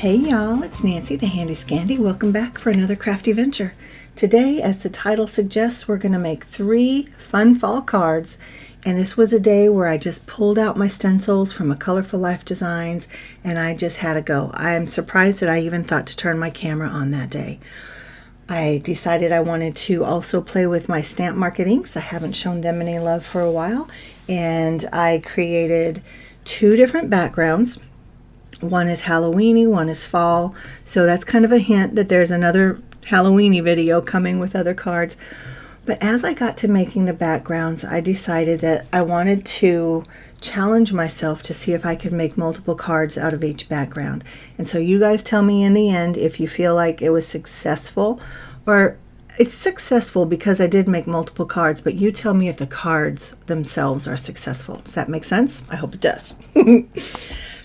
Hey y'all, it's Nancy the Handy Scandy. Welcome back for another crafty venture. Today, as the title suggests, we're going to make 3 fun fall cards. And this was a day where I just pulled out my stencils from a Colorful Life Designs and I just had to go. I am surprised that I even thought to turn my camera on that day. I decided I wanted to also play with my stamp market inks. I haven't shown them any love for a while. And I created 2 different backgrounds. One is Halloweeny, one is fall. So that's kind of a hint that there's another Halloweeny video coming with other cards. But as I got to making the backgrounds, I decided that I wanted to challenge myself to see if I could make multiple cards out of each background. And so you guys tell me in the end if you feel like it was successful, or it's successful because I did make multiple cards, but you tell me if the cards themselves are successful. Does that make sense? I hope it does.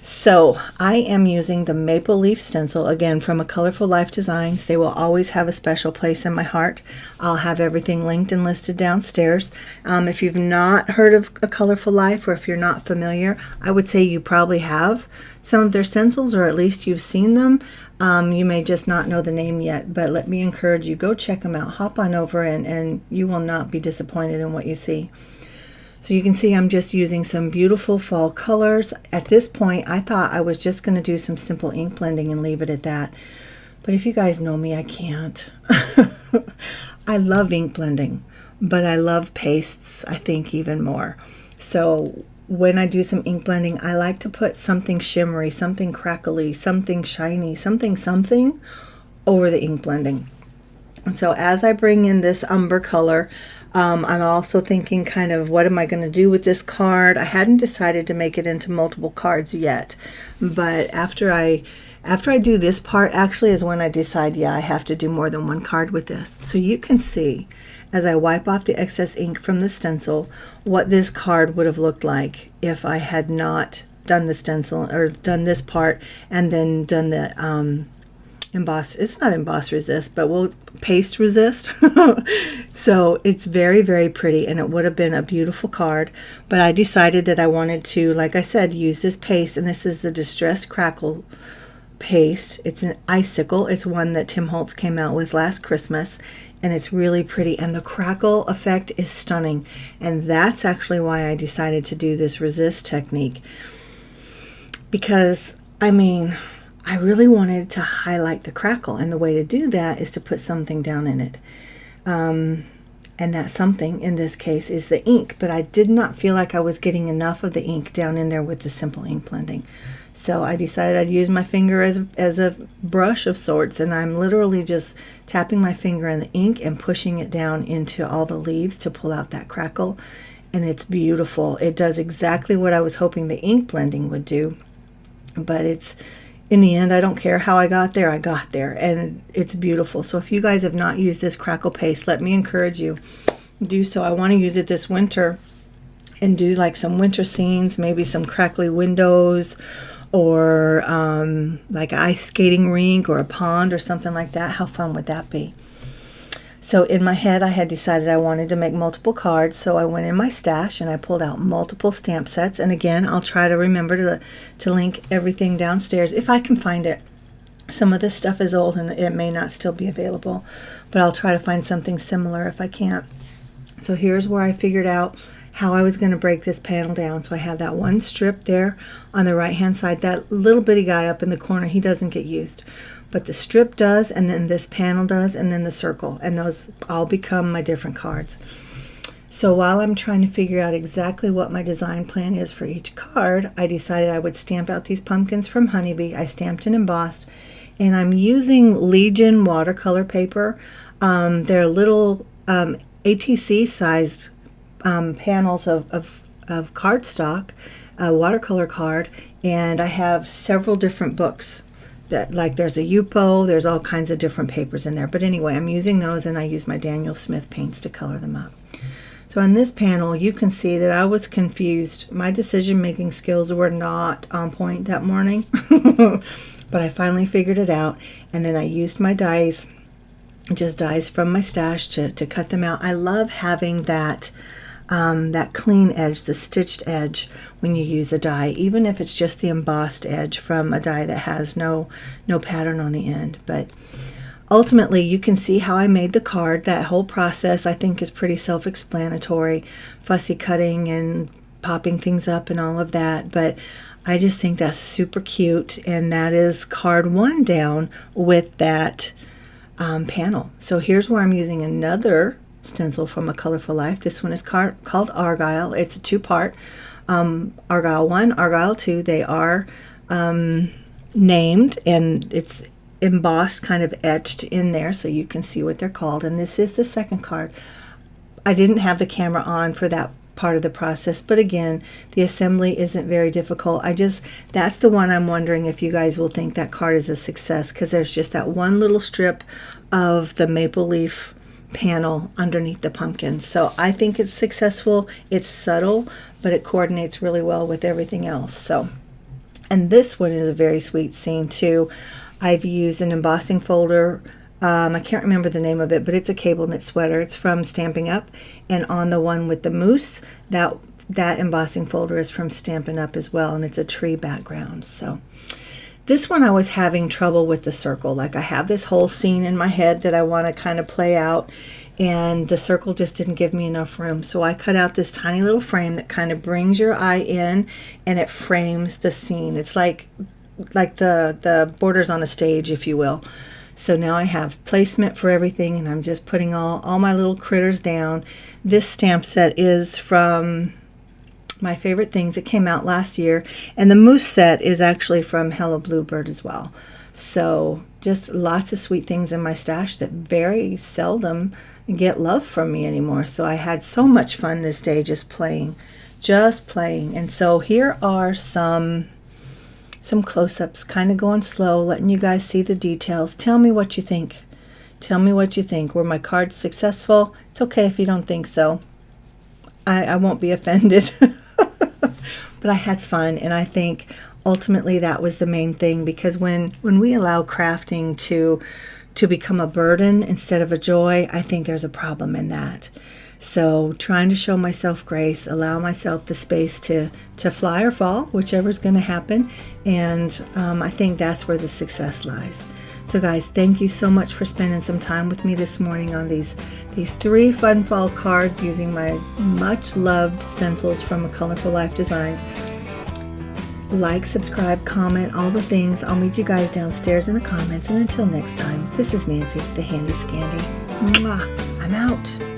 So I am using the Maple Leaf Stencil, again from a Colorful Life Designs. They will always have a special place in my heart. I'll have everything linked and listed downstairs. If you've not heard of a Colorful Life, or if you're not familiar, I would say you probably have some of their stencils, or at least you've seen them. You may just not know the name yet, but let me encourage you, go check them out. Hop on over and you will not be disappointed in what you see. So you can see I'm just using some beautiful fall colors. At this point, I thought I was just going to do some simple ink blending and leave it at that. But if you guys know me, I can't. I love ink blending, but I love pastes, I think, even more. So when I do some ink blending, I like to put something shimmery, something crackly, something shiny, something over the ink blending. And so as I bring in this umber color, I'm also thinking kind of what am I going to do with this card. I hadn't decided to make it into multiple cards yet, but after I do this part actually is when I decide, yeah, I have to do more than one card with this. So you can see as I wipe off the excess ink from the stencil what this card would have looked like if I had not done the stencil or done this part and then done the it's not emboss resist, but we'll paste resist. So it's very, very pretty, and it would have been a beautiful card, but I decided that I wanted to, like I said, use this paste, and this is the Distress Crackle paste. It's an icicle. It's one that Tim Holtz came out with last Christmas, and it's really pretty, and the crackle effect is stunning, and that's actually why I decided to do this resist technique, because I really wanted to highlight the crackle, and the way to do that is to put something down in it. And that something in this case is the ink, but I did not feel like I was getting enough of the ink down in there with the simple ink blending. So I decided I'd use my finger as a brush of sorts, and I'm literally just tapping my finger in the ink and pushing it down into all the leaves to pull out that crackle. And it's beautiful. It does exactly what I was hoping the ink blending would do, but in the end, I don't care how I got there, and it's beautiful. So if you guys have not used this crackle paste, let me encourage you, do so. I want to use it this winter and do like some winter scenes, maybe some crackly windows, or like an ice skating rink or a pond or something like that. How fun would that be? So in my head, I had decided I wanted to make multiple cards, so I went in my stash and I pulled out multiple stamp sets. And again, I'll try to remember to link everything downstairs if I can find it. Some of this stuff is old and it may not still be available, but I'll try to find something similar if I can't. So here's where I figured out how I was going to break this panel down. So I have that one strip there on the right hand side. That little bitty guy up in the corner, he doesn't get used. But the strip does, and then this panel does, and then the circle, and those all become my different cards. So while I'm trying to figure out exactly what my design plan is for each card, I decided I would stamp out these pumpkins from Honeybee. I stamped and embossed, and I'm using Legion watercolor paper. They're little ATC sized panels of cardstock, watercolor card, and I have several different books. That, like, there's a Yupo, there's all kinds of different papers in there. But anyway, I'm using those, and I use my Daniel Smith paints to color them up. So on this panel, you can see that I was confused. My decision-making skills were not on point that morning. But I finally figured it out, and then I used my dies, just dies from my stash, to cut them out. I love having that that clean edge, the stitched edge when you use a die, even if it's just the embossed edge from a die that has no pattern on the end. But ultimately, you can see how I made the card. That whole process I think is pretty self-explanatory, fussy cutting and popping things up and all of that, but I just think that's super cute, and that is card 1 down with that panel. So here's where I'm using another stencil from A Colorful Life. This one is called Argyle. It's a 2-part. Argyle 1, Argyle 2, they are named, and it's embossed, kind of etched in there so you can see what they're called. And this is the second card. I didn't have the camera on for that part of the process, but again, the assembly isn't very difficult. That's the one I'm wondering if you guys will think that card is a success, because there's just that one little strip of the maple leaf panel underneath the pumpkin. So I think it's successful. It's subtle, but it coordinates really well with everything else. So, and this one is a very sweet scene too. I've used an embossing folder. I can't remember the name of it, but it's a cable knit sweater. It's from Stampin' Up, and on the one with the moose, that embossing folder is from Stampin' Up as well, and it's a tree background. So this one I was having trouble with the circle. Like, I have this whole scene in my head that I want to kind of play out, and the circle just didn't give me enough room. So I cut out this tiny little frame that kind of brings your eye in, and it frames the scene. It's like the borders on a stage, if you will. So now I have placement for everything, and I'm just putting all my little critters down. This stamp set is from My Favorite Things. It came out last year, and the moose set is actually from Hello Bluebird as well. So just lots of sweet things in my stash that very seldom get love from me anymore. So I had so much fun this day just playing. And so here are some close-ups, kind of going slow, letting you guys see the details. Tell me what you think. Tell me what you think. Were my cards successful? It's okay if you don't think so. I won't be offended. But I had fun, and I think ultimately that was the main thing, because when we allow crafting to become a burden instead of a joy, I think there's a problem in that. So trying to show myself grace, allow myself the space to fly or fall, whichever's going to happen. And I think that's where the success lies. So guys, thank you so much for spending some time with me this morning on these 3 fun fall cards using my much loved stencils from A Colorful Life Designs. Like, subscribe, comment, all the things. I'll meet you guys downstairs in the comments. And until next time, this is Nancy, the Handy Scandy. Mwah! I'm out.